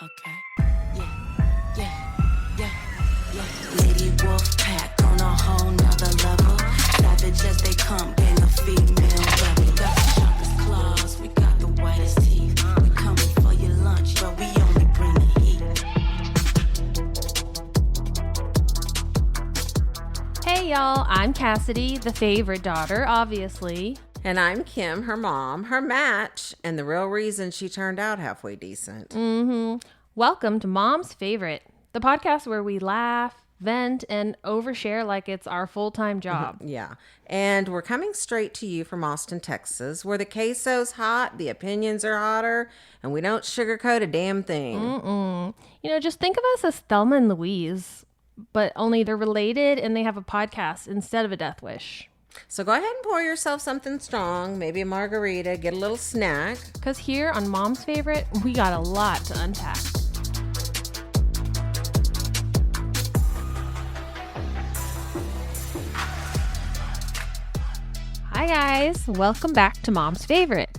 Okay. Yeah. Lady Wolf Pack on a whole nother level. Savage as they come, gang of female rebel. We got the sharpest claws, we got the whitest teeth. We coming for your lunch, but we only bring the heat. Hey y'all, I'm Cassidy, the favorite daughter, obviously. And I'm Kim, her mom, her match, and the real reason she turned out halfway decent. Welcome to Mom's Favorite, the podcast where we laugh, vent, and overshare like it's our full-time job. Yeah. And we're coming straight to you from Austin, Texas, where the queso's hot, the opinions are hotter, and we don't sugarcoat a damn thing. You know, just think of us as Thelma and Louise, but only they're related and they have a podcast instead of a death wish. So go ahead and pour yourself something strong, maybe a margarita, get a little snack. Because here on Mom's Favorite, we got a lot to unpack. Hi guys, welcome back to Mom's Favorite.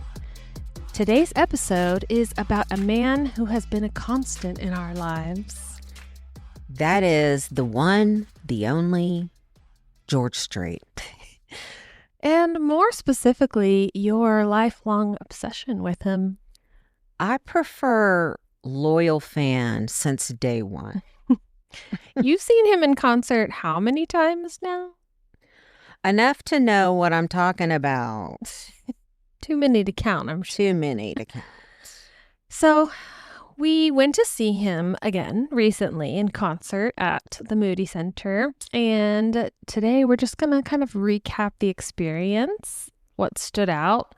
Today's episode is about a man who has been a constant in our lives. That is the one, the only, George Strait. And more specifically, your lifelong obsession with him. I prefer loyal fan since day one. You've seen him in concert how many times now? Enough to know what I'm talking about. Too many to count, I'm sure. Too many to count. So we went to see him again recently in concert at the Moody Center. And today we're just going to kind of recap the experience, what stood out,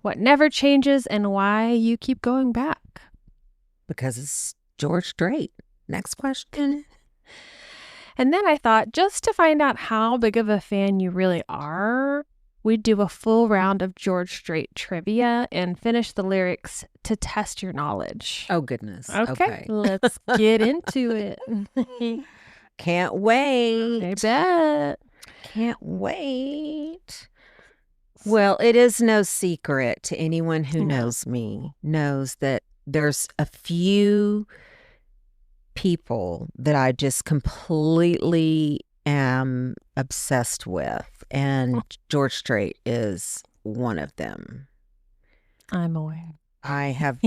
what never changes, and why you keep going back. Because it's George Strait. Next question. And then I thought, just to find out how big of a fan you really are, we'd do a full round of George Strait trivia and finish the lyrics to test your knowledge. Oh, goodness. Okay. Let's get into it. Can't wait. I bet. Can't wait. Well, it is no secret to anyone who knows me, knows that there's a few people that I just completely am obsessed with, and George Strait is one of them. I'm aware. I have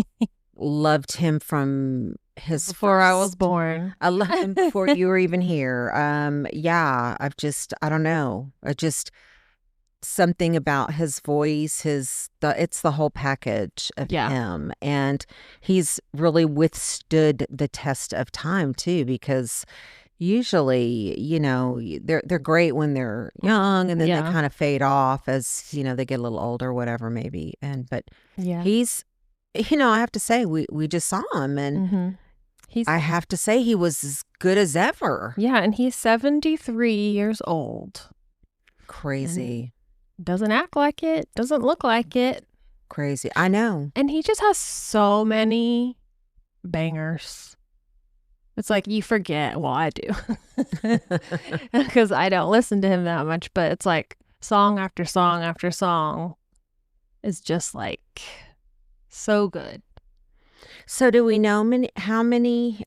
loved him from his before I was born. I loved him before you were even here. Yeah, I don't know. Something about his voice, it's the whole package of him. And he's really withstood the test of time too, because usually, you know, they're great when they're young, and then they kind of fade off as, you know, they get a little older, whatever, maybe. But he's, you know, I have to say, we just saw him, and I have to say he was as good as ever. Yeah, and he's 73 years old. Crazy. Doesn't act like it, doesn't look like it. Crazy. I know. And he just has so many bangers. It's like you forget. Well, I do. Because I don't listen to him that much. But it's like song after song after song is just like so good. So do we know how many?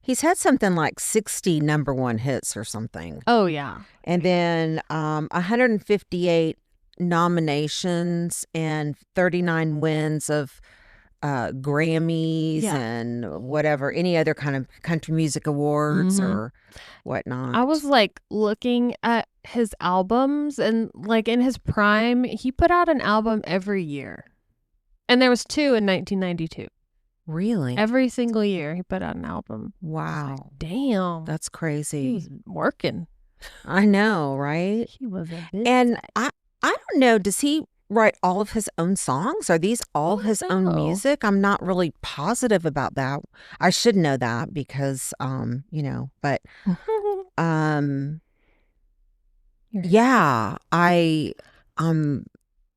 He's had something like 60 number one hits or something. Oh, yeah. And then 158 nominations and 39 wins of Grammys and whatever, any other kind of country music awards or whatnot. I was like looking at his albums, and like in his prime, he put out an album every year. And there was 2 in 1992. Really? Every single year he put out an album. Wow. Like, damn. That's crazy. He was working. I know, right? He was a bit And sad. I don't know, does he write all of his own songs? Are these all his own music? I'm not really positive about that. I should know that because you know, but yeah, I'm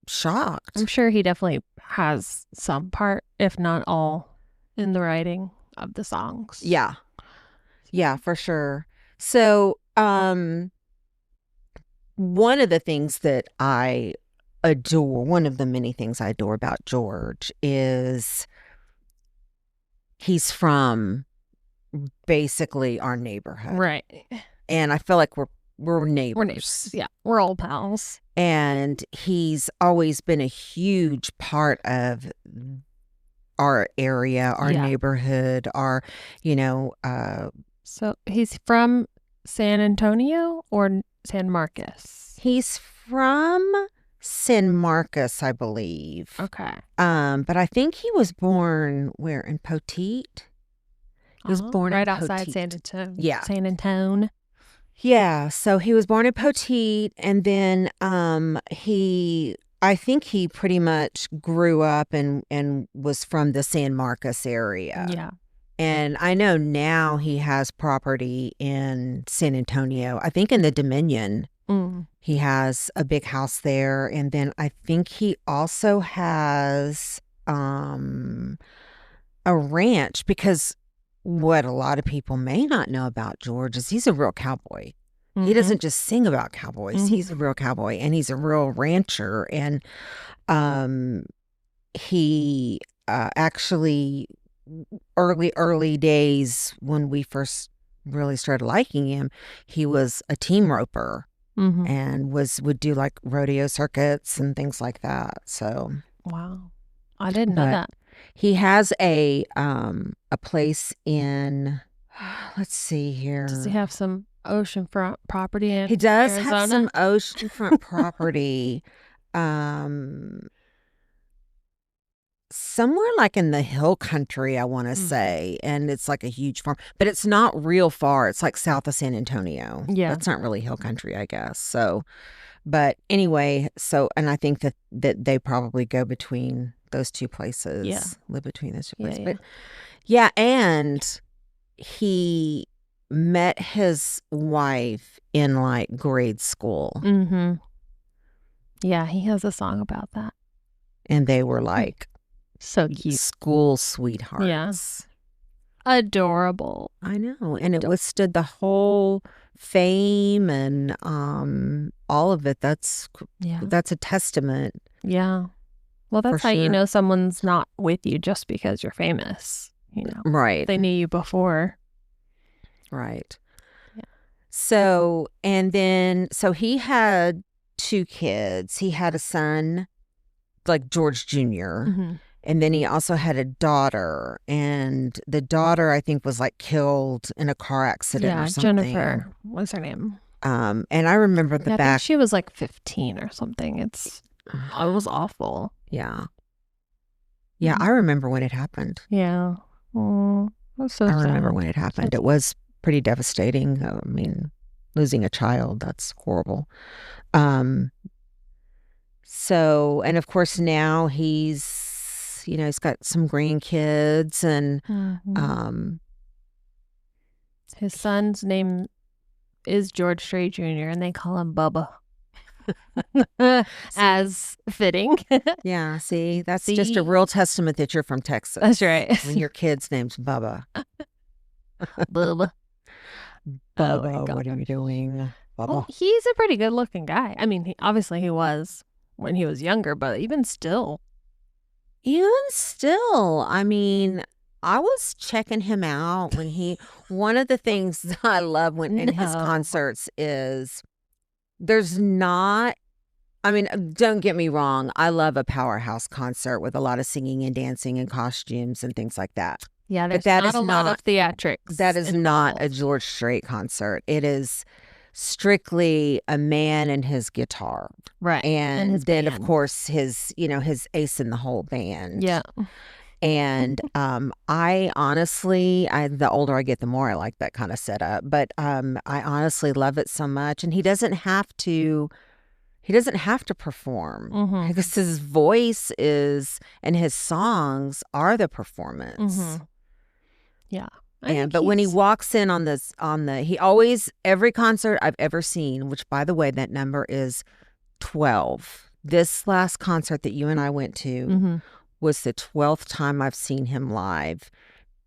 shocked. I'm sure he definitely has some part, if not all, in the writing of the songs. Yeah. Yeah, for sure. So, one of the things that I adore, one of the many things I adore about George is he's from basically our neighborhood. Right. And I feel like we're neighbors. We're neighbors. Yeah. We're all pals. And he's always been a huge part of our area, our neighborhood, our, So he's from San Antonio or San Marcos? He's from San Marcos, I believe. Okay. But I think he was born where? In Poteet? He was born right in outside Poteet. San Antonio. Yeah. San Antonio. Yeah. So he was born in Poteet, and then I think he pretty much grew up and was from the San Marcos area. Yeah. And I know now he has property in San Antonio. I think in the Dominion. He has a big house there. And then I think he also has a ranch, because what a lot of people may not know about George is he's a real cowboy. Mm-hmm. He doesn't just sing about cowboys. Mm-hmm. He's a real cowboy, and he's a real rancher. And he actually, early days when we first really started liking him, he was a team roper. Mm-hmm. And would do like rodeo circuits and things like that. So wow, I didn't know that. He has a place in, let's see here. Does he have some oceanfront property in He does Arizona? have some oceanfront property. Somewhere like in the hill country, I want to say. And it's like a huge farm, but it's not real far. It's like south of San Antonio. Yeah. That's not really hill country, I guess. So, but anyway, and I think that they probably go between those two places. Yeah. Live between those two places. Yeah, yeah. But yeah, and he met his wife in like grade school. Mm-hmm. Yeah, he has a song about that. And they were like, so cute. School sweethearts. Yes. Yeah. Adorable. I know. And it withstood the whole fame and all of it. That's a testament. Yeah. Well, that's how you know someone's not with you just because you're famous. Right. They knew you before. Right. Yeah. So he had 2 kids. He had a son, like George Jr., mm-hmm. And then he also had a daughter, and the daughter, I think, was like killed in a car accident or something. Jennifer was her name. And I remember I think she was like 15 or something. It was awful. Yeah. Yeah, I remember when it happened. Yeah. Oh, that's so sad. I remember when it happened. It was pretty devastating. I mean, losing a child, that's horrible. So, and of course now he's got some grandkids, and mm-hmm. His son's name is George Strait Jr., and they call him Bubba. As fitting. Yeah, see, that's just a real testament that you're from Texas. That's right. When your kid's name's Bubba. Bubba. Bubba, what are you doing? Bubba. Well, he's a pretty good looking guy. I mean, obviously he was when he was younger, but even still, I mean, I was checking him out when one of the things that I love in his concerts is there's not, I mean, don't get me wrong. I love a powerhouse concert with a lot of singing and dancing and costumes and things like that. Yeah, there's not a lot of theatrics. That is not a George Strait concert. It is strictly a man and his guitar. Right. And then, of course, his ace in the hole band. Yeah. And I honestly, the older I get, the more I like that kind of setup. But I honestly love it so much. And he doesn't have to perform, mm-hmm. because his voice and his songs are the performance. Mm-hmm. Yeah. But when he walks in he always, every concert I've ever seen, which by the way, that number is 12. This last concert that you and I went to mm-hmm. was the 12th time I've seen him live.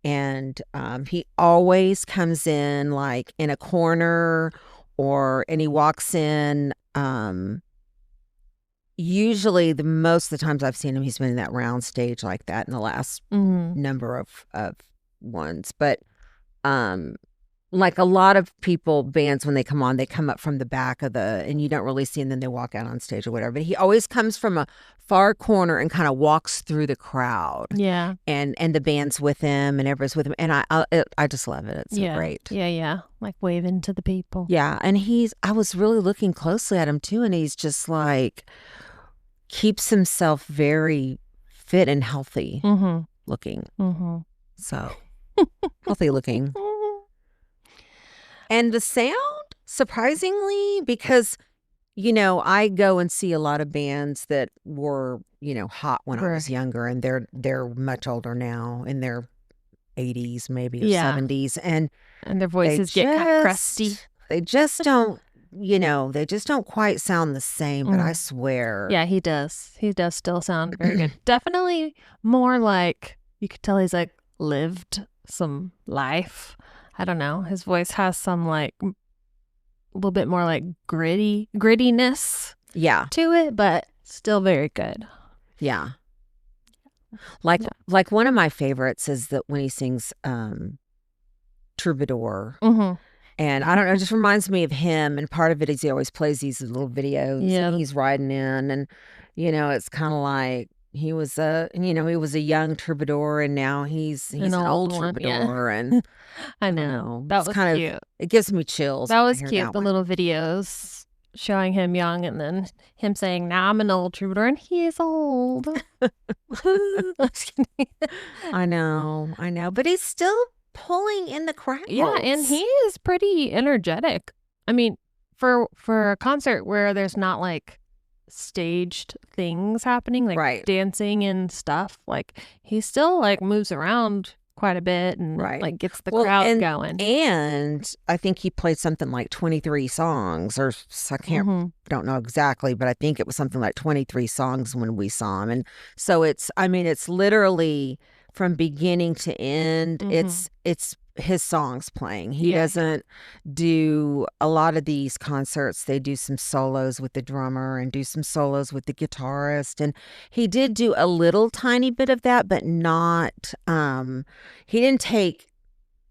And he always comes in like in a corner, and he walks in, usually most of the times I've seen him, he's been in that round stage like that in the last mm-hmm. number of ones, but like a lot of bands, when they come on, they come up from the back of and you don't really see, and then they walk out on stage or whatever. But he always comes from a far corner and kind of walks through the crowd. Yeah. And the band's with him and everybody's with him. And I just love it. It's so great. Yeah. Like waving to the people. Yeah. And I was really looking closely at him too. And he's just like, keeps himself very fit and healthy looking. So healthy looking. And the sound, surprisingly, because, I go and see a lot of bands that were, hot when I was younger, and they're much older now, in their 80s, maybe, or 70s. And their voices get kind of crusty. They just don't, they just don't quite sound the same, but I swear. Yeah, he does. He does still sound very good. Definitely more like, you could tell he's like lived some life. I don't know. His voice has some like a little bit more like grittiness to it, but still very good. Yeah. Like one of my favorites is that when he sings Troubadour. And I don't know, it just reminds me of him. And part of it is he always plays these little videos and he's riding in, and it's kind of like he was a young troubadour, and now he's an old troubadour. And I know. That was kind cute. It gives me chills. That was cute. The little videos showing him young, and then him saying, "Now I'm an old troubadour," and he is old. I know. But he's still pulling in the crowd. Yeah, and he is pretty energetic. I mean, for a concert where there's not like staged things happening, like dancing and stuff, like he still like moves around quite a bit and like gets the crowd going. And I think he played something like 23 songs, or I don't know exactly, but I think it was something like 23 songs when we saw him. And so it's literally from beginning to end, it's his songs playing. He doesn't do a lot of these concerts. They do some solos with the drummer and do some solos with the guitarist. And he did do a little tiny bit of that, but not, he didn't take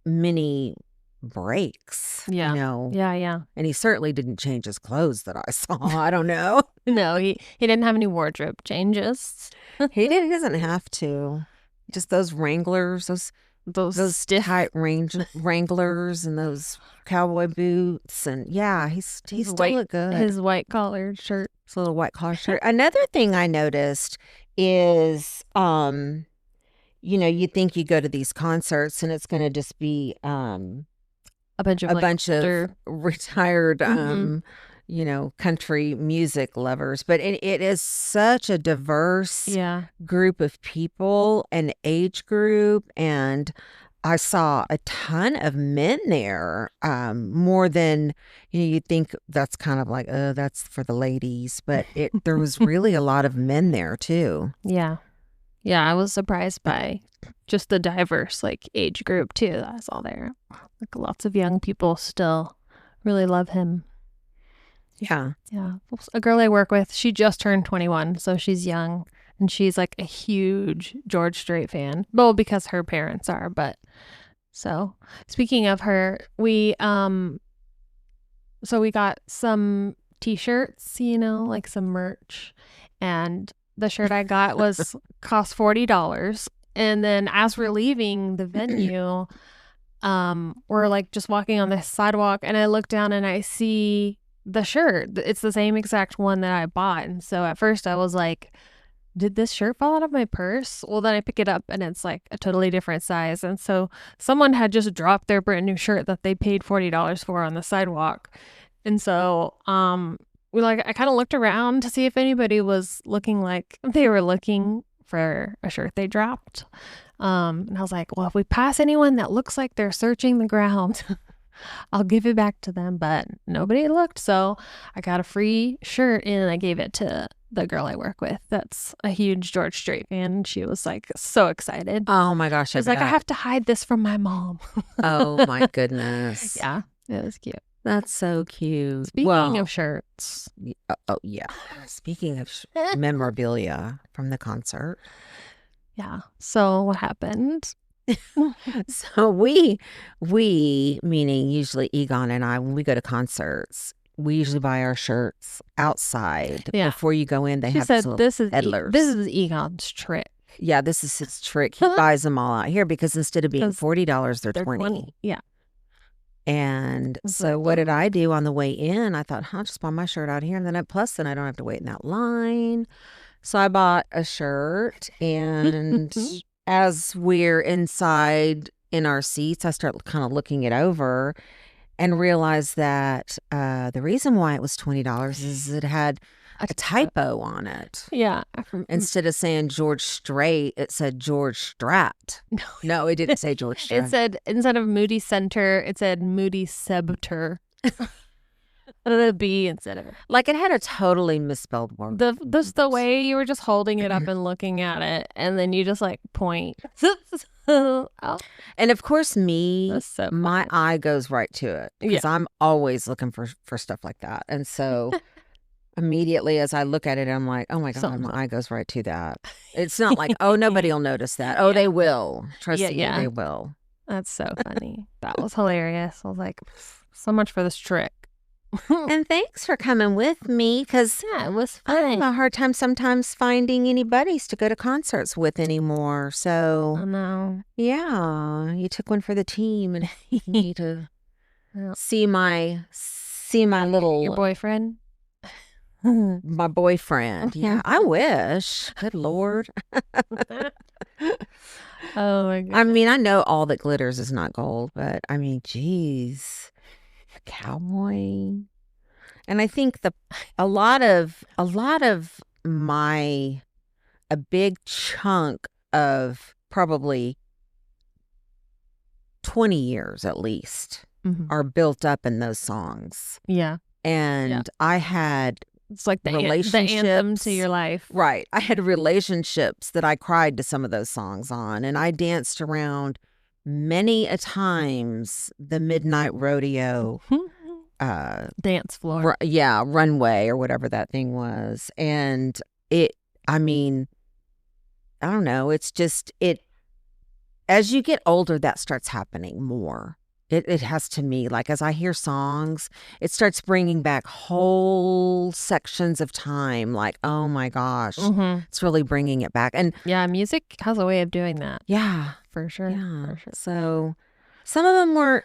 many breaks. Yeah. And he certainly didn't change his clothes that I saw. I don't know. No, he didn't have any wardrobe changes. He doesn't have to. Just those Wranglers, those stiff tight Wranglers, and those cowboy boots, and he still look good. His white collared shirt, his little white collar shirt. Another thing I noticed is, you think you go to these concerts and it's going to just be a bunch of retired country music lovers, but it is such a diverse group of people and age group. And I saw a ton of men there, more than you'd think. That's kind of like, oh, that's for the ladies, but there was really a lot of men there too. Yeah, I was surprised by just the diverse like age group too that I saw there. Like lots of young people still really love him. Yeah. A girl I work with, she just turned 21, so she's young, and she's like a huge George Strait fan. Well, because her parents are, but so speaking of her, we got some t-shirts, like some merch, and the shirt I got cost $40. And then as we're leaving the venue, we're like just walking on the sidewalk, and I look down and I see the shirt. It's the same exact one that I bought. And so at first I was like, did this shirt fall out of my purse? Well, then I pick it up and it's like a totally different size. And so someone had just dropped their brand new shirt that they paid $40 for on the sidewalk. And so I kind of looked around to see if anybody was looking like they were looking for a shirt they dropped. And I was like, well, if we pass anyone that looks like they're searching the ground, I'll give it back to them. But nobody looked, so I got a free shirt and I gave it to the girl I work with that's a huge George Strait fan. She was like so excited. Oh my gosh. She's like, I have to hide this from my mom. Oh my goodness. Yeah, it was cute. That's so cute. Speaking of shirts. Oh yeah. Speaking of memorabilia from the concert. Yeah. So what happened So we meaning usually Egon and I, when we go to concerts, we usually buy our shirts outside. Yeah. Before you go in, they She have said, little this is peddlers. this is Egon's trick. Yeah, this is his trick. He buys them all out here because instead of being 'Cause $40, they're They're 20. Yeah. And It's so like, what did I do on the way in? I thought, I'll just buy my shirt out here. And then then I don't have to wait in that line. So I bought a shirt. And as we're inside in our seats, I start kind of looking it over and realize that the reason why it was $20 is it had a typo on it. Yeah. Instead of saying George Strait, it said George Strat. No, it didn't say George Strait. It said, instead of Moody Center, it said Moody Sebter. The B instead of it. Like it had a totally misspelled word. The way you were just holding it up and looking at it, and then you just like point. Oh, And of course, that's so my funny. eye goes right to it because I'm always looking for stuff like that. And so immediately as I look at it, I'm like, oh my God, Something's my eye goes right to that. It's not like, oh, nobody will notice that. Oh, they will. Trust me, they will. That's so funny. That was hilarious. I was like, so much for this trick. And thanks for coming with me because Yeah, it was I have fun. a hard time sometimes finding any buddies to go to concerts with anymore. I So, know. yeah, you took one for the team and you need to Yeah. see my little Your boyfriend? my boyfriend. Yeah, I wish. Good Lord. Oh my God. I mean, I know all that glitters is not gold, but I mean, geez, a cowboy. And I think a lot of a big chunk of probably 20 years at least Mhm. are built up in those songs. Yeah. And I had It's like the anthem relationships. to your life. Right. I had relationships that I cried to some of those songs on, and I danced around many a times the midnight rodeo Dance floor. runway or whatever that thing was. And I mean, I don't know, it's just as you get older, that starts happening more. It has to me. Like as I hear songs, it starts bringing back whole sections of time. Like, oh my gosh, it's really bringing it back. And Yeah, music has a way of doing that. yeah, For sure. yeah. For sure. So some of them were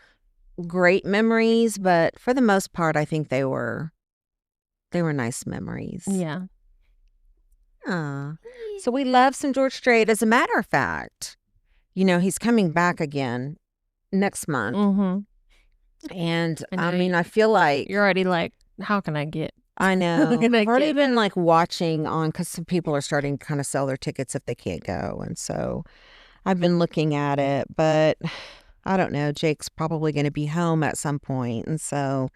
great memories, but for the most part, I think they were nice memories. Yeah. So we love some George Strait. As a matter of fact, he's coming back again next month. Mm-hmm. And I know I mean, I feel like You're already like, how can I get? I know. Can I I've already get- been like watching on because some people are starting to kind of sell their tickets if they can't go. And so I've been looking at it, but I don't know. Jake's probably going to be home at some point. And so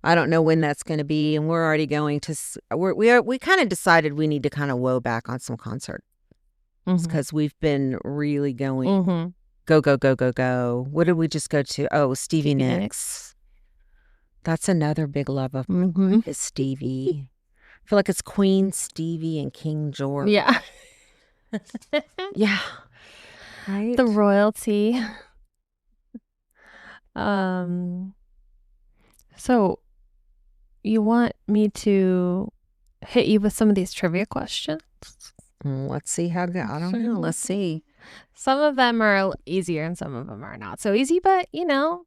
I don't know when that's going to be. And we're already going to, we kind of decided we need to kind of woe back on some concerts because we've been really going Mm-hmm. go, go, go, go, go. What did we just go to? Oh, Stevie Nicks. That's another big love of mine is Stevie. I feel like it's Queen Stevie and King George. Yeah. Yeah. Right? The royalty. So you want me to hit you with some of these trivia questions? Let's see how good. I don't know. Let's see. Some of them are easier and some of them are not so easy, but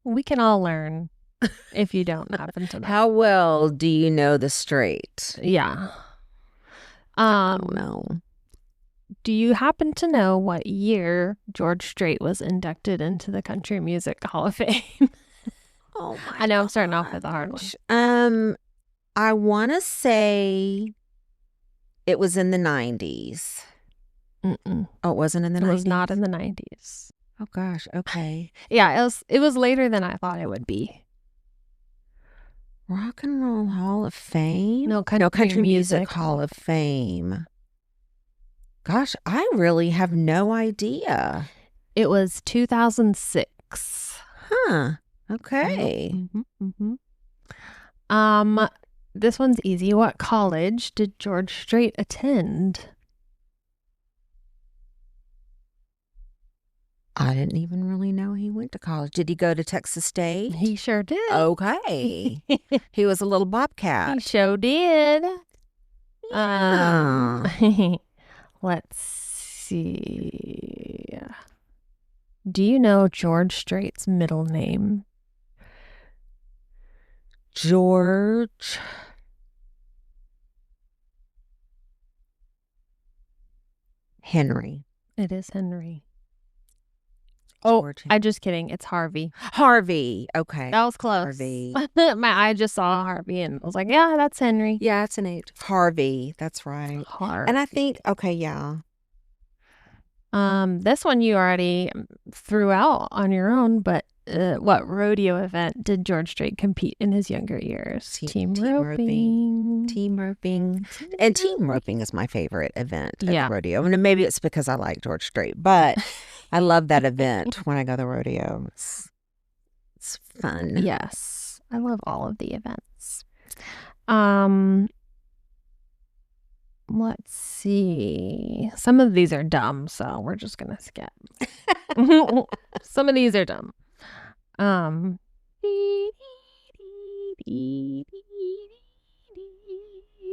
we can all learn if you don't happen to know. How well do you know the Strait? Yeah. I don't know. Do you happen to know what year George Strait was inducted into the Country Music Hall of Fame? Oh my I know I'm starting off with a hard one. I want to say it was in the 90s. Mm-mm. Oh, it wasn't in the 90s? It was not in the 90s. Oh gosh, okay. Yeah, it was later than I thought it would be. Rock and Roll Hall of Fame? No, Country Music Music Hall of Fame. Gosh, I really have no idea. It was 2006. Huh. Okay. Mm-hmm. This one's easy. What college did George Strait attend? I I didn't even really know he went to college. Did he go to Texas State? He sure did. Okay. He was a little bobcat. He sure did. Yeah. Let's see. Do you know George Strait's middle name? George Henry. It is Henry. Oh, George I'm just kidding. It's Harvey. Harvey. Okay. That was close. Harvey. My eye just saw Harvey and I was like, yeah, that's Henry. Yeah, it's an H. Harvey. That's right. Harvey. And I think, okay, yeah. This one you already threw out on your own, but what rodeo event did George Strait compete in his younger years? Team roping. Team roping. And team roping is my favorite event at the rodeo. And maybe it's because I like George Strait, but I love that event when I go to the rodeo. It's fun. Yes. I love all of the events. Let's see. Some of these are dumb, so we're just going to skip. Some of these are dumb.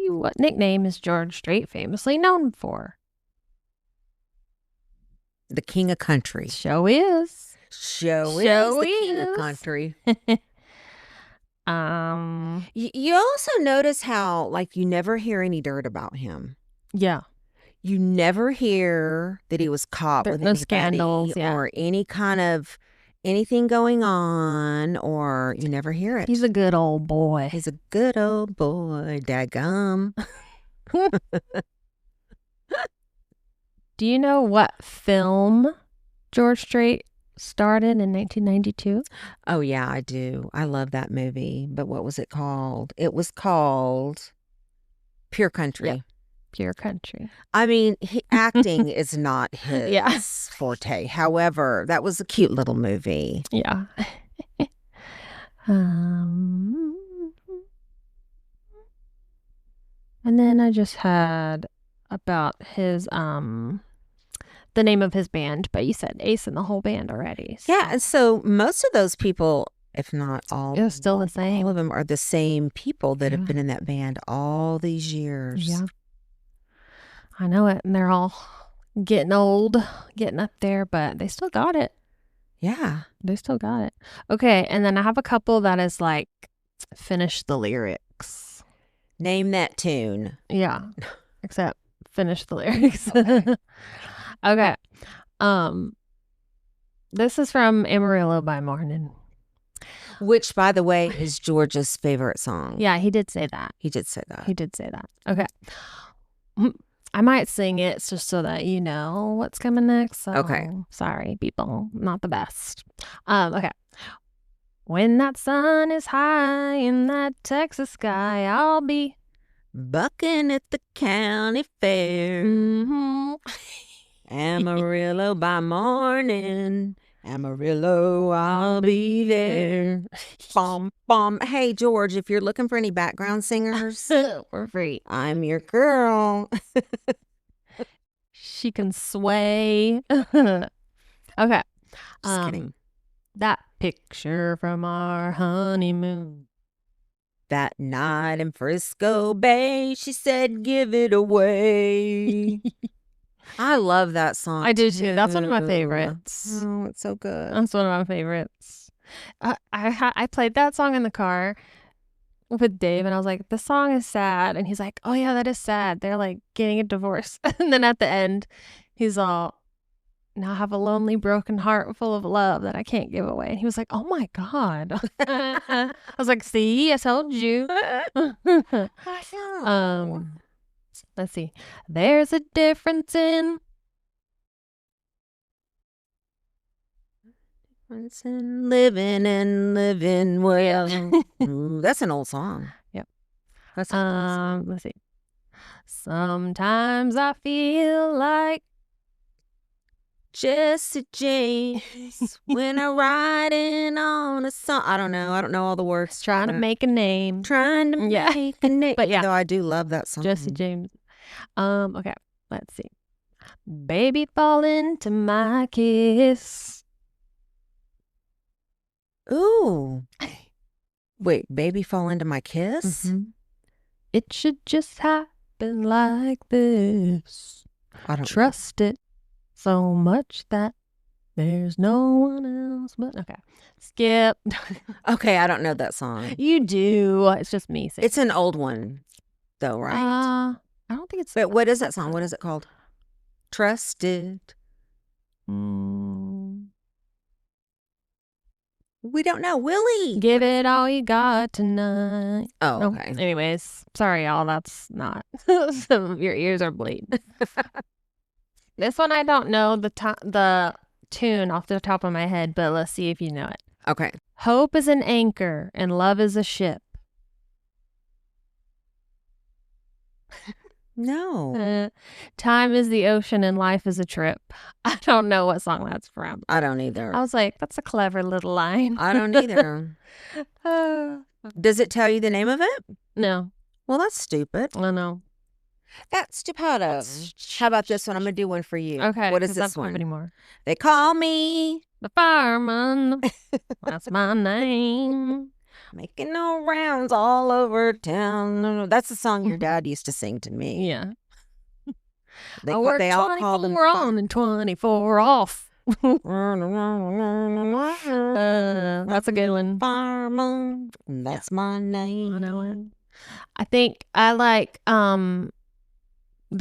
What nickname is George Strait famously known for? The King of Country. Show is. Show is the King of Country. You also notice how, like, you never hear any dirt about him. Yeah. You never hear that he was caught with no scandals or any kind of anything going on, or you never hear it. He's a good old boy. He's a good old boy, daggum. Do you know what film George Strait starred in 1992? Oh, yeah, I do. I love that movie. But what was it called? It was called Pure Country. Yep. Pure Country. I mean, acting is not his forte. However, that was a cute little movie. Yeah. And then I just had about his the name of his band, but you said Ace and the whole band already. So. Yeah, and so most of those people, if not all, it's still the same. All of them are the same people that have been in that band all these years. Yeah. I know it, and they're all getting old, getting up there, but they still got it. Yeah. They still got it. Okay, and then I have a couple that is like, finish the lyrics. Name that tune. Yeah, except finish the lyrics. Okay. This is from Amarillo by Morning. Which, by the way, is George's favorite song. Yeah, he did say that. He did say that. He did say that. Okay. I might sing it just so that you know what's coming next. So, okay. Sorry, people. Not the best. Okay. When that sun is high in that Texas sky, I'll be bucking at the county fair. Mm-hmm. Amarillo by morning. Amarillo, I'll be there. Bom, bom. Hey, George, if you're looking for any background singers, we're free. I'm your girl. She can sway. Okay. Just kidding. That picture from our honeymoon. That night in Frisco Bay, she said, give it away. I love that song. I do too. That's one of my favorites. Oh, it's so good. That's one of my favorites. I played that song in the car with Dave, and I was like, "The song is sad," and he's like, "Oh yeah, that is sad. They're like getting a divorce." And then at the end, he's all, "Now I have a lonely, broken heart full of love that I can't give away." And he was like, "Oh my God." I was like, "See, I told you." Let's see. There's a difference in living and living well. Ooh, that's an old song. Yep. That's an old song. Let's see. Sometimes I feel like Jesse James when I'm riding on a song. I don't know all the words. Trying to make a name. Trying to make a name. But yeah. Though I do love that song. Jesse James. Okay, let's see. Baby, fall into my kiss. Ooh. Wait, baby fall into my kiss? Mm-hmm. It should just happen like this. I don't trust it so much that there's no one else but. Okay. Skip. Okay, I don't know that song. You do. It's just me singing. It's an old one, though, right? I don't think it's. But what is that song? What is it called? Trust it. We don't know. Willie. Give it all you got tonight. Oh, No. okay. Anyways, sorry, y'all. That's not. Some your ears are bleeding. This one I don't know the tune off the top of my head, but let's see if you know it. Okay. Hope is an anchor and love is a ship. No. Time is the ocean and life is a trip. I don't know what song that's from. I don't either. I was like, that's a clever little line. I don't either. Does it tell you the name of it? No. Well, that's stupid. I know. That's stupid. How about this one? I'm going to do one for you. Okay. What is 'cause this that's not one? anymore. They call me The fireman. That's my name. making no rounds all over town. That's the song your dad used to sing to me. Yeah. They, I work they all call them 24 on and 24 off. That's a good one. Fireman. That's my name. I know it. I think I like the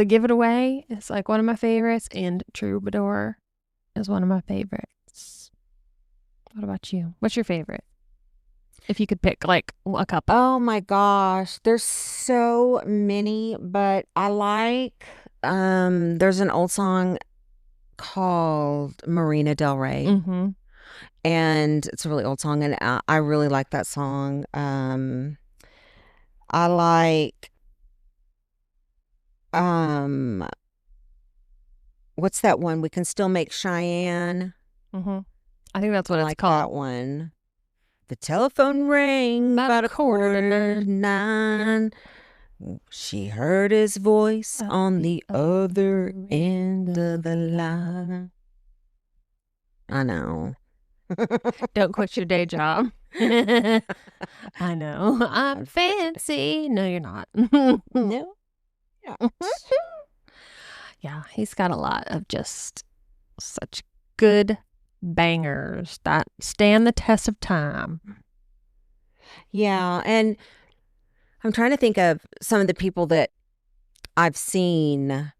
Give It Away is like one of my favorites, and Troubadour is one of my favorites. What about you? What's your favorite? If you could pick like a couple. Oh my gosh, there's so many, but I like there's an old song called Marina Del Rey, Mm-hmm. and it's a really old song, and I really like that song. I like what's that one? We Can Still Make Cheyenne. Mm-hmm. I think that's what I it's like called. that one. The telephone rang about a quarter to 9. She heard his voice on the other end of the line. I know. Don't quit your day job. I know. I'm fancy. No, you're not. No. Yeah. Yeah, he's got a lot of just such good bangers that stand the test of time. Yeah, and I'm trying to think of some of the people that I've seen,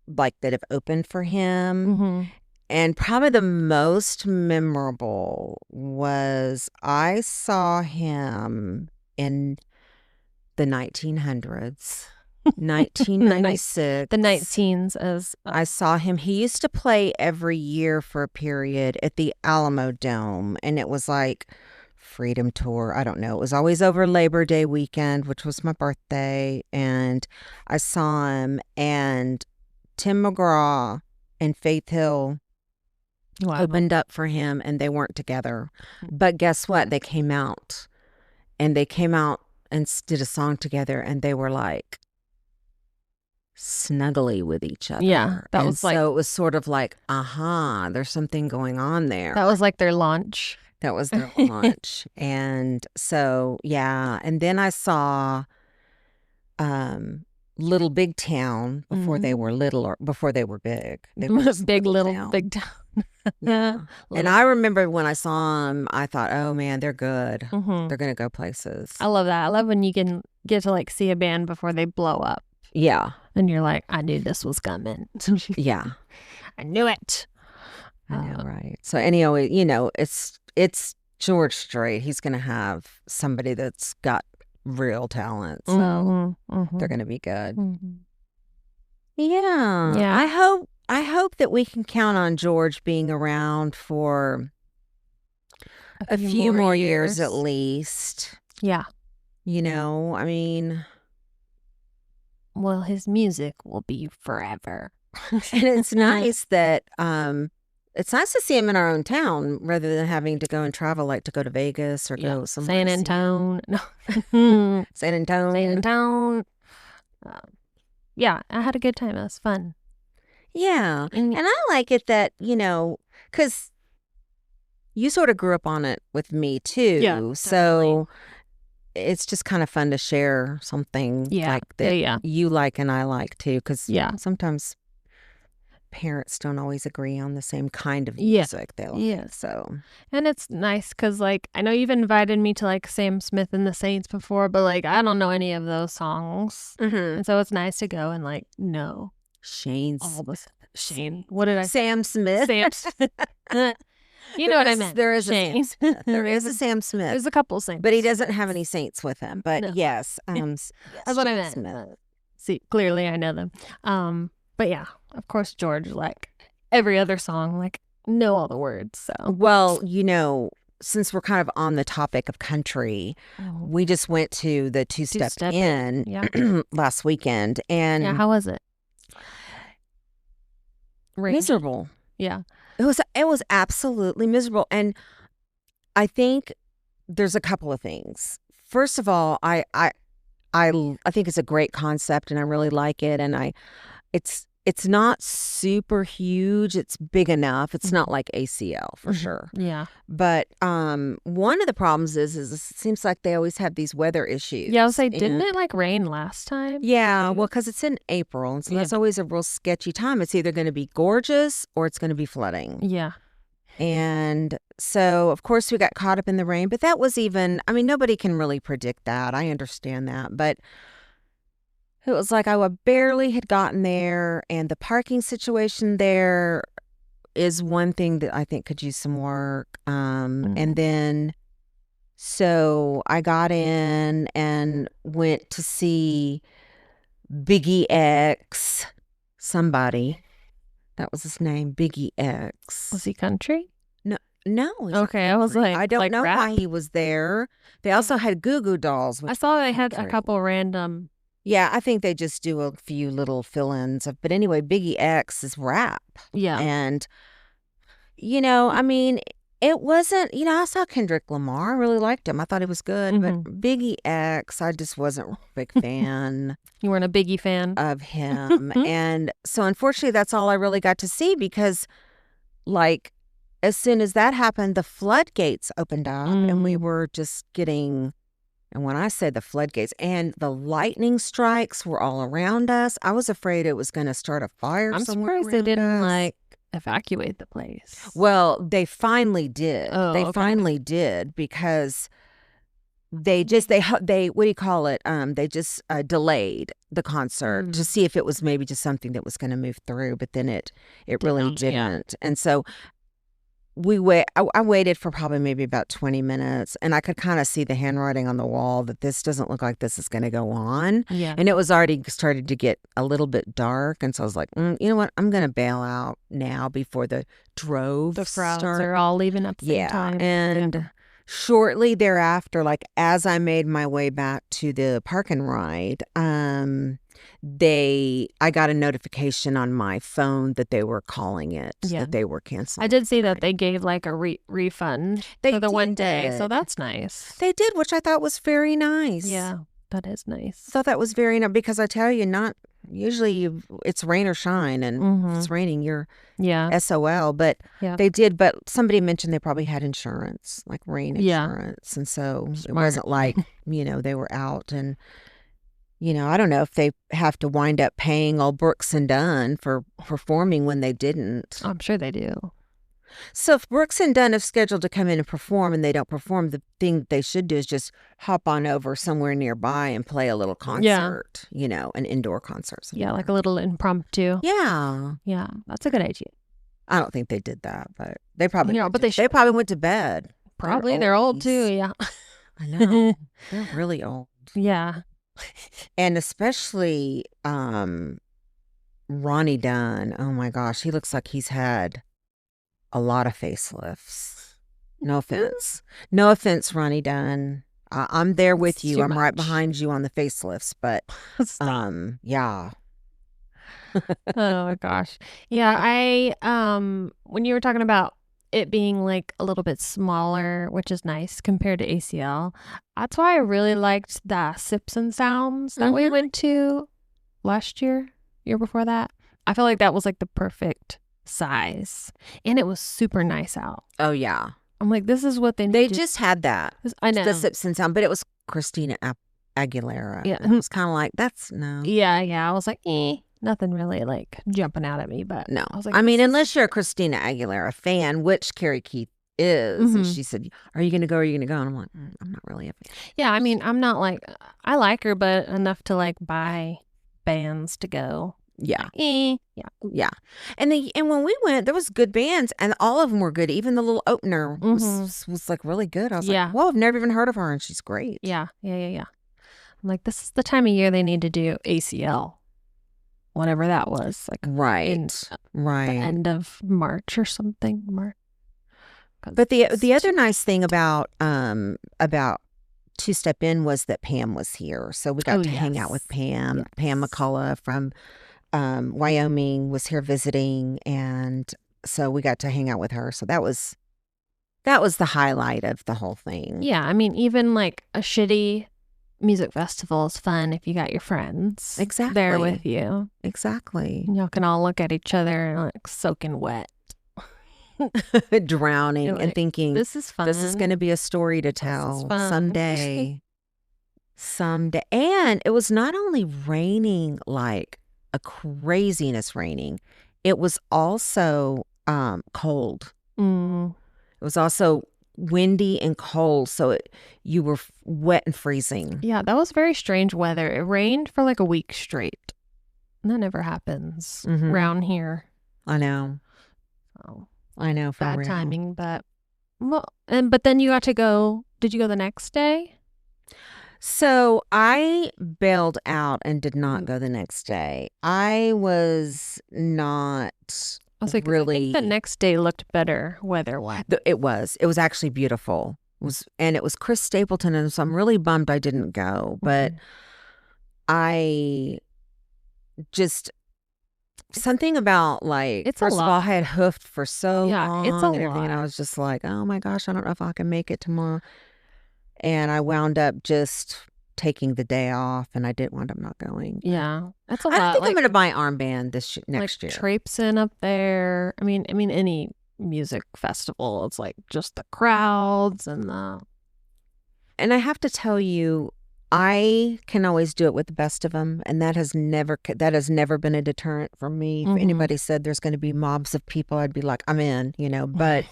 like, that have opened for him. Mm-hmm. And probably the most memorable was I saw him in the 1900s, 1996. The 19s as I saw him. He used to play every year for a period at the Alamo Dome, and it was like Freedom Tour. I don't know. It was always over Labor Day weekend, which was my birthday, and I saw him, and Tim McGraw and Faith Hill opened up for him, and they weren't together. But guess what? They came out and did a song together, and they were like snuggly with each other. Yeah, that and was like, so it was sort of like, there's something going on there. that was like their launch. That was their launch. And so, yeah. And then I saw Little Big Town before they were little, or before they were big. They were just Big little town. big town. Yeah. And I remember when I saw them, I thought, oh man, they're good. Mm-hmm. They're going to go places. I love that. I love when you can get to like see a band before they blow up. Yeah. And you're like, I knew this was coming. Yeah. I knew it. I know, right? So anyway, it's George Strait. He's going to have somebody that's got real talent. So they're going to be good. Mm-hmm. Yeah. Yeah. I hope that we can count on George being around for a few more years at least. Yeah. I mean, well, his music will be forever. And it's nice that it's nice to see him in our own town rather than having to go and travel, like to go to Vegas or go somewhere. San Antone. No. San Antone. San Antone. Yeah, I had a good time. It was fun. Yeah. And I like it that, because you sort of grew up on it with me too. Yeah, so it's just kind of fun to share something like that you like and I like too, because sometimes parents don't always agree on the same kind of music they like. So, and it's nice because like I know you've invited me to like Sam Smith and the Saints before, but like I don't know any of those songs, and so it's nice to go and like know Shane. What did I? Sam Smith. Sam Smith. You know what I meant. There is Shane. a Sam Smith. There is a Sam Smith. There's a couple Saints, but he doesn't have any saints with him. But yes, that's what I meant. Smith. See, clearly I know them. But yeah, of course, George, like every other song, like know all the words. So well, since we're kind of on the topic of country, we just went to the Two-Step Inn last weekend, and how was it? Miserable. Yeah. It was absolutely miserable. And I think there's a couple of things. First of all, I think it's a great concept and I really like it. And it's not super huge. It's big enough. It's not like ACL for sure. Yeah. But one of the problems is it seems like they always have these weather issues. Yeah, I was like, didn't it like rain last time? Yeah, well, because it's in April, and so that's always a real sketchy time. It's either going to be gorgeous or it's going to be flooding. Yeah. And so, of course, we got caught up in the rain, but that was nobody can really predict that. I understand that, but it was like I barely had gotten there, and the parking situation there is one thing that I think could use some work. And then, so I got in and went to see Biggie X, somebody. That was his name, Biggie X. Was he country? No. Okay, I was like, I don't know rap? why he was there. They also had Goo Goo Dolls. I saw they had a couple random. Yeah, I think they just do a few little fill-ins. But anyway, Biggie X is rap. Yeah. And, it wasn't, I saw Kendrick Lamar. I really liked him. I thought he was good. But Biggie X, I just wasn't a big fan. You weren't a Biggie fan? Of him. And so, unfortunately, that's all I really got to see because, like, as soon as that happened, the floodgates opened up and we were just getting... And when I say the floodgates and the lightning strikes were all around us, I was afraid it was going to start a fire somewhere. I'm surprised they didn't evacuate the place. Well, they finally did. Finally did because they what do you call it? They just delayed the concert to see if it was maybe just something that was going to move through, but then it really didn't. And so I waited for probably maybe about 20 minutes, and I could kind of see the handwriting on the wall that this doesn't look like this is going to go on. Yeah. And it was already started to get a little bit dark, and so I was like, you know what? I'm going to bail out now before the crowds start. Are all leaving at the same time. And shortly thereafter, like as I made my way back to the park and ride, I got a notification on my phone that they were calling it, that they were canceling. I did see that they gave like a refund for the one day, so that's nice. They did, which I thought was very nice. Yeah, that is nice. I thought that was very nice because I tell you, not usually it's rain or shine, and if it's raining, you're SOL. But they did. But somebody mentioned they probably had insurance, like rain insurance, and so it wasn't like they were out and. I don't know if they have to wind up paying old Brooks and Dunn for performing when they didn't. I'm sure they do. So if Brooks and Dunn is scheduled to come in and perform and they don't perform, the thing they should do is just hop on over somewhere nearby and play a little concert, an indoor concert. Yeah, like a little impromptu. Yeah. Yeah, that's a good idea. I don't think they did that, but they probably they probably went to bed. Probably. They're old too, yeah. I know. They're really old. Yeah. And especially Ronnie Dunn. Oh my gosh, he looks like he's had a lot of facelifts. No offense. No offense, Ronnie Dunn. I'm there with you. I'm right behind you on the facelifts, but yeah. Oh my gosh. Yeah, I when you were talking about it being like a little bit smaller, which is nice compared to ACL. That's why I really liked the Sips and Sounds that we went to last year before that. I feel like that was like the perfect size, and it was super nice out. Oh yeah. I'm like, this is what they need They to just had that. I know. The Sips and Sound, but it was Christina Aguilera. Yeah. It was kind of like, that's no. Yeah. I was like, nothing really like jumping out at me, but No. I was like, I mean, unless you're a Christina Aguilera fan, which Carrie Keith is. And she said, are you going to go? Are you going to go? And I'm like, I'm not really a fan. Yeah. I mean, I'm not like, I like her, but enough to like buy bands to go. Yeah. Yeah. Yeah. And when we went, there was good bands and all of them were good. Even the little opener was like really good. I was like, well, I've never even heard of her and she's great. Yeah. I'm like, this is the time of year they need to do ACL. Whatever that was. Like right. The end of March or something. But the other nice thing about Two Step In was that Pam was here. So we got to hang out with Pam. Yes. Pam McCullough from Wyoming was here visiting, and so we got to hang out with her. So that was the highlight of the whole thing. Yeah, I mean, even like a shitty music festival is fun if you got your friends there with you. Exactly. Y'all can all look at each other and like soaking wet. Drowning like, and thinking, this is fun. This is going to be a story to tell someday. And it was not only raining like a craziness raining, it was also cold. It was also windy and cold, so you were wet and freezing. Yeah, that was very strange weather. It rained for like a week straight. That never happens around here. I know. Oh. I know, for bad real. timing, but but then you got to go. Did you go the next day? So I bailed out and did not go the next day. I was not. I was like, really. I think the next day looked better weather-wise. It was actually beautiful. It was Chris Stapleton, and so I'm really bummed I didn't go. But I just. Something about like, first of all, I had hoofed for so long. It's a lot. And I was just like, oh my gosh, I don't know if I can make it tomorrow. And I wound up just taking the day off, and I did wind up not going. Yeah, that's a lot. I think I'm going to buy an armband next year. Traipsing up there. I mean, any music festival, it's like just the crowds and the. And I have to tell you, I can always do it with the best of them, and that has never been a deterrent for me. If anybody said there's going to be mobs of people, I'd be like, I'm in, But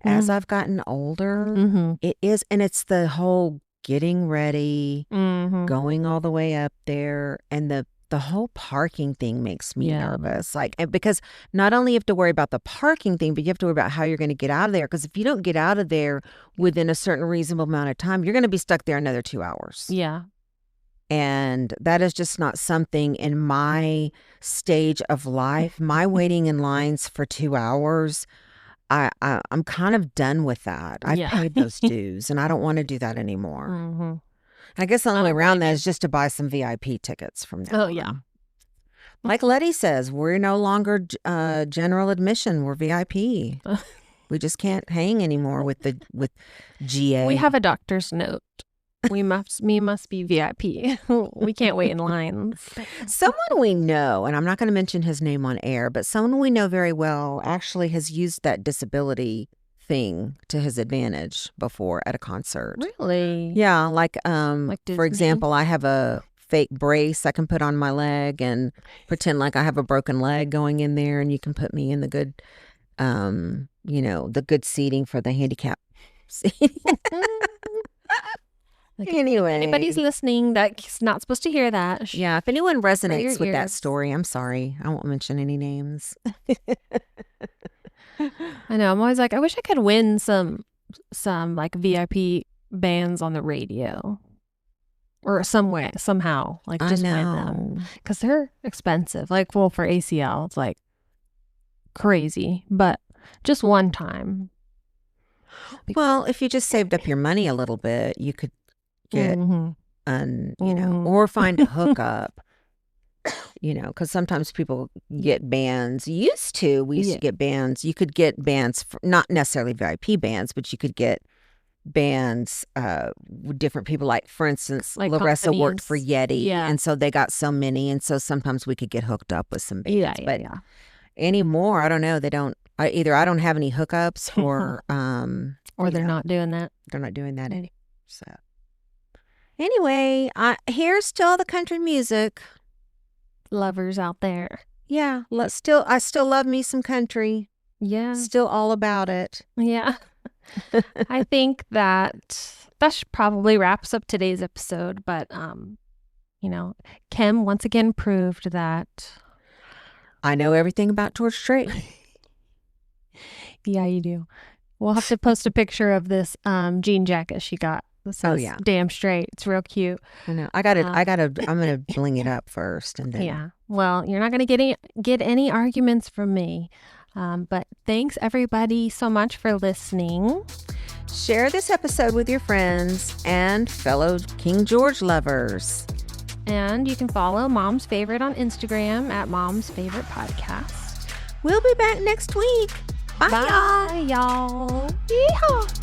as I've gotten older, it is, and it's the whole getting ready, going all the way up there, and the whole parking thing makes me nervous. Like, because not only you have to worry about the parking thing, but you have to worry about how you're going to get out of there. Because if you don't get out of there within a certain reasonable amount of time, you're going to be stuck there another 2 hours. Yeah. And that is just not something in my stage of life. My waiting in lines for 2 hours, I'm kind of done with that. I paid those dues, and I don't want to do that anymore. I guess the only way around that is just to buy some VIP tickets from now. Oh, yeah. Like Letty says, we're no longer general admission. We're VIP. We just can't hang anymore with GA. We have a doctor's note. We must be VIP. We can't wait in lines. Someone we know, and I'm not going to mention his name on air, but someone we know very well actually has used that disability thing to his advantage before at a concert. Really? Yeah, like for example, I have a fake brace I can put on my leg and pretend like I have a broken leg going in there, and you can put me in the good the good seating for the handicap seating. Anyway, anybody's listening that's not supposed to hear that. Yeah, if anyone resonates with that story, I'm sorry. I won't mention any names. I know. I'm always like, I wish I could win some like VIP bands on the radio, or somehow, like just win them, because they're expensive. Like, well, for ACL, it's like crazy, but just one time. Well, if you just saved up your money a little bit, you could get or find a hookup. Because sometimes people get bands. We used to get bands. You could get bands, not necessarily VIP bands, but you could get bands with different people. Like, for instance, like Larissa worked for Yeti, and so they got so many, and so sometimes we could get hooked up with some bands. anymore. I don't know. They don't. Either I don't have any hookups, or they're not doing that. They're not doing that anymore. So anyway, here's to all the country music lovers out there. Yeah, I still love me some country. Yeah, still all about it. Yeah. I think that probably wraps up today's episode. But Kim once again proved that I know everything about George Strait. Yeah, you do. We'll have to post a picture of this jean jacket she got. This is damn straight. It's real cute. I know. I'm gonna bling it up first, and then. Yeah. Well, you're not gonna get any arguments from me. But thanks everybody so much for listening. Share this episode with your friends and fellow King George lovers. And you can follow Mom's Favorite on Instagram at Mom's Favorite Podcast. We'll be back next week. Bye, y'all. Yeehaw.